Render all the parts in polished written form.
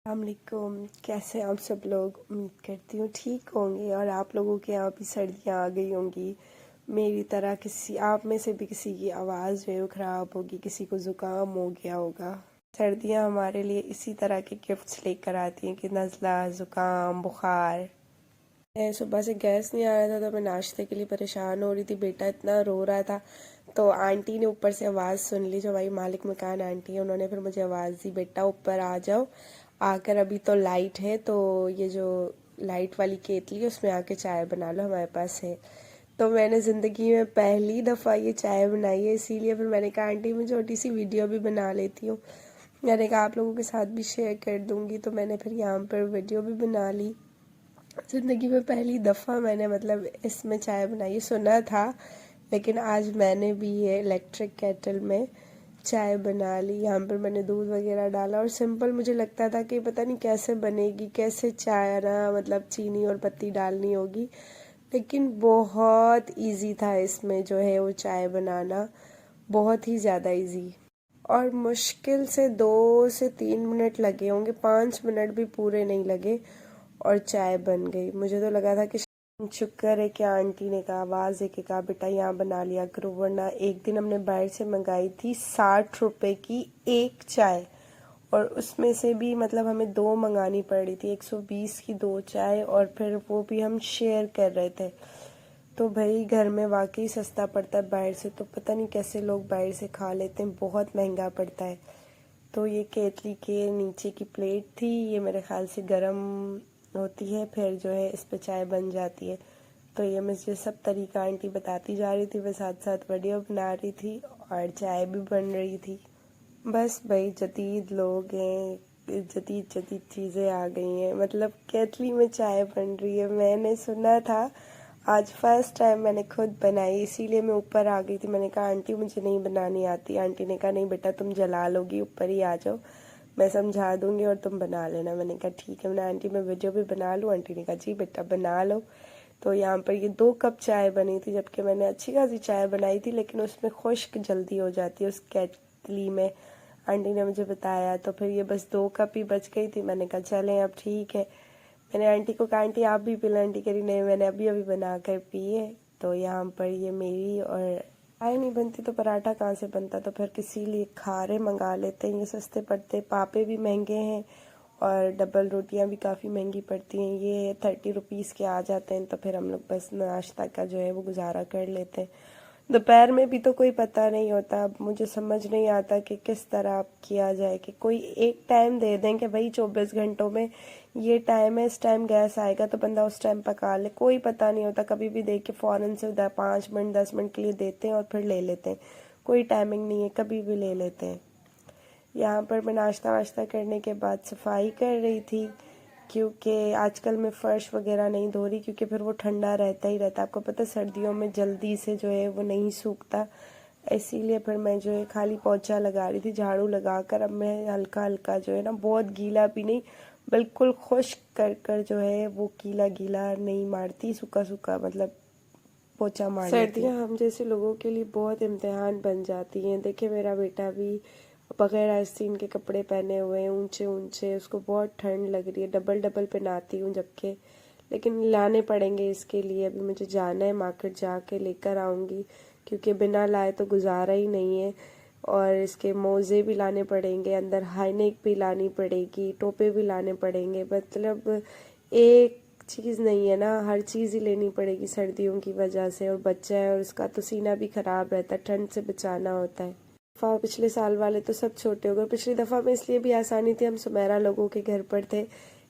अस्सलामुअलैकुम। कैसे हैं आप सब लोग? उम्मीद करती हूँ ठीक होंगे और आप लोगों के यहाँ भी सर्दियाँ आ गई होंगी। मेरी तरह किसी आप में से भी किसी की आवाज़ जो है वो ख़राब होगी, किसी को ज़ुकाम हो गया होगा। सर्दियाँ हमारे लिए इसी तरह के गिफ्ट्स लेकर आती हैं कि नज़ला, ज़ुकाम, बुखार। मैं सुबह से गैस नहीं आ रहा था तो मैं नाश्ते के लिए परेशान हो रही थी। बेटा इतना रो रहा था तो आंटी ने ऊपर से आवाज़ सुन ली, जो हमारी मालिक मकान आंटी है। उन्होंने फिर मुझे आवाज़ दी, बेटा ऊपर आ जाओ। आकर अभी तो लाइट है तो ये जो लाइट वाली केतली है उसमें आके चाय बना लो, हमारे पास है। तो मैंने ज़िंदगी में पहली दफ़ा ये चाय बनाई है, इसीलिए फिर मैंने कहा आंटी मैं छोटी सी वीडियो भी बना लेती हूँ। मैंने कहा आप लोगों के साथ भी शेयर कर दूँगी, तो मैंने फिर यहाँ पर वीडियो भी बना ली। ज़िंदगी में पहली दफ़ा मैंने मतलब इसमें चाय बनाई, सुना था लेकिन आज मैंने भी ये इलेक्ट्रिक केटल में चाय बना ली। यहाँ पर मैंने दूध वगैरह डाला और सिंपल मुझे लगता था कि पता नहीं कैसे बनेगी, कैसे चाय ना मतलब चीनी और पत्ती डालनी होगी, लेकिन बहुत इजी था इसमें जो है वो चाय बनाना, बहुत ही ज़्यादा इजी। और मुश्किल से 2 से 3 मिनट लगे होंगे, 5 मिनट भी पूरे नहीं लगे और चाय बन गई। मुझे तो लगा था कि शुक्र है कि आंटी ने कहा, आवाज़ दे के कहा बेटा यहाँ बना लिया करो, वरना एक दिन हमने बाहर से मंगाई थी 60 रुपए की एक चाय, और उसमें से भी मतलब हमें दो मंगानी पड़ रही थी, 120 की दो चाय, और फिर वो भी हम शेयर कर रहे थे। तो भाई घर में वाकई सस्ता पड़ता है, बाहर से तो पता नहीं कैसे लोग बाहर से खा लेते हैं, बहुत महंगा पड़ता है। तो ये केतली के नीचे की प्लेट थी, ये मेरे ख्याल से गरम होती है, फिर जो है इस पे चाय बन जाती है। तो ये मुझे सब तरीका आंटी बताती जा रही थी, मैं साथ साथ वीडियो बना रही थी और चाय भी बन रही थी। बस भाई जदीद लोग हैं, जदीद जदीद चीज़ें आ गई हैं, मतलब केतली में चाय बन रही है। मैंने सुना था, आज फर्स्ट टाइम मैंने खुद बनाई, इसीलिए मैं ऊपर आ गई थी। मैंने कहा आंटी मुझे नहीं बनानी आती। आंटी ने कहा नहीं बेटा तुम जला लोगी, ऊपर ही आ जाओ, मैं समझा दूंगी और तुम बना लेना। मैंने कहा ठीक है। मैंने आंटी मैं वीडियो भी बना लूँ? आंटी ने कहा जी बेटा बना लो। तो यहाँ पर ये 2 कप चाय बनी थी, जबकि मैंने अच्छी खासी चाय बनाई थी, लेकिन उसमें खुश्क जल्दी हो जाती है उस केतली में, आंटी ने मुझे बताया। तो फिर ये बस 2 कप ही बच गई थी। मैंने कहा चलें अब ठीक है। मैंने आंटी को कहा आंटी आप भी पी लो, आंटी कह रही नहीं मैंने अभी अभी बना कर पी है। तो यहाँ पर ये मेरी, और चाय नहीं बनती तो पराठा कहाँ से बनता, तो फिर किसी लिए खारे मंगा लेते हैं, ये सस्ते पड़ते, पापे भी महंगे हैं और डबल रोटियां भी काफ़ी महंगी पड़ती हैं, ये 30 रुपीज़ के आ जाते हैं। तो फिर हम लोग बस नाश्ता का जो है वो गुजारा कर लेते हैं। दोपहर में भी तो कोई पता नहीं होता, अब मुझे समझ नहीं आता कि किस तरह किया जाए, कि कोई एक टाइम दे दें कि भाई 24 घंटों में ये टाइम है, इस टाइम गैस आएगा तो बंदा उस टाइम पका ले। कोई पता नहीं होता, कभी भी देख के फ़ौरन से 5 मिनट 10 मिनट के लिए देते हैं और फिर ले लेते हैं। कोई टाइमिंग नहीं है, कभी भी ले लेते हैं। यहाँ पर मैं नाश्ता वाश्ता करने के बाद सफाई कर रही थी, क्योंकि आजकल मैं फ़र्श वगैरह नहीं धो रही, क्योंकि फिर वो ठंडा रहता ही रहता है। आपको पता है सर्दियों में जल्दी से जो है वो नहीं सूखता, इसीलिए फिर मैं जो है खाली पोंछा लगा रही थी, झाड़ू लगा कर। अब मैं हल्का हल्का जो है ना, बहुत गीला भी नहीं, बिल्कुल खुश्क कर कर जो है वो गीला गीला नहीं मारती, सूखा सूखा मतलब पोछा मार लेती हूँ। सर्दियाँ हम जैसे लोगों के लिए बहुत इम्तिहान बन जाती हैं। देखिए मेरा बेटा भी बगैर आस्तीन के कपड़े पहने हुए हैं, ऊंचे ऊंचे, उसको बहुत ठंड लग रही है, डबल डबल पहनाती हूँ जबकि, लेकिन लाने पड़ेंगे इसके लिए। अभी मुझे जाना है मार्केट, जाके लेकर आऊँगी, क्योंकि बिना लाए तो गुजारा ही नहीं है। और इसके मोज़े भी लाने पड़ेंगे, अंदर हाई नेक भी लानी पड़ेगी, टोपे भी लाने पड़ेंगे, मतलब एक चीज़ नहीं है ना, हर चीज़ ही लेनी पड़ेगी सर्दियों की वजह से। और बच्चा है और उसका तो सीना भी ख़राब रहता है, ठंड से बचाना होता है। दफ़ा पिछले साल वाले तो सब छोटे हो गए। पिछली दफ़ा में इसलिए भी आसानी थी, हम सुमेरा लोगों के घर पर थे।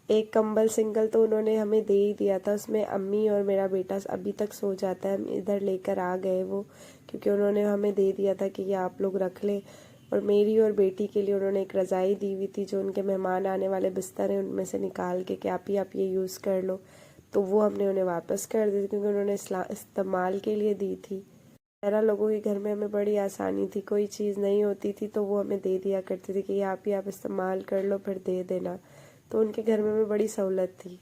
एक कंबल सिंगल तो उन्होंने हमें दे ही दिया था, उसमें अम्मी और मेरा बेटा अभी तक सो जाता है। हम इधर लेकर आ गए वो, क्योंकि उन्होंने हमें दे दिया था कि ये आप लोग रख लें। और मेरी और बेटी के लिए उन्होंने एक रज़ाई दी हुई थी, जो उनके मेहमान आने वाले बिस्तर हैं उनमें से निकाल के कि आप ये यूज़ कर लो। तो वो हमने उन्हें वापस कर दी थी, क्योंकि उन्होंने इस्तेमाल के लिए दी थी। मेरा लोगों के घर में हमें बड़ी आसानी थी, कोई चीज़ नहीं होती थी तो वो हमें दे दिया करती थी कि ये आप इस्तेमाल कर लो फिर दे देना। तो उनके घर में हमें बड़ी सहूलत थी।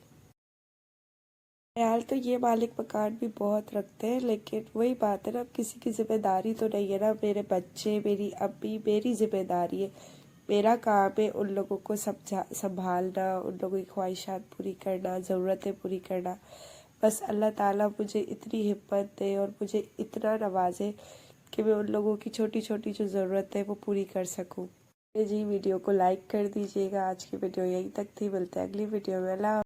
ख्याल तो ये मालिक मकान भी बहुत रखते हैं, लेकिन वही बात है ना, अब किसी की जिम्मेदारी तो नहीं है ना, मेरे बच्चे, मेरी अम्मी, मेरी जिम्मेदारी है। मेरा काम है उन लोगों को संभालना, उन लोगों की ख्वाहिशात पूरी करना, ज़रूरतें पूरी करना। बस अल्लाह ताला मुझे इतनी हिम्मत दे और मुझे इतना नवाजे कि मैं उन लोगों की छोटी छोटी जो ज़रूरत है वो पूरी कर सकूं। जी वीडियो को लाइक कर दीजिएगा। आज की वीडियो यहीं तक थी, मिलते हैं अगली वीडियो में। अल्लाह।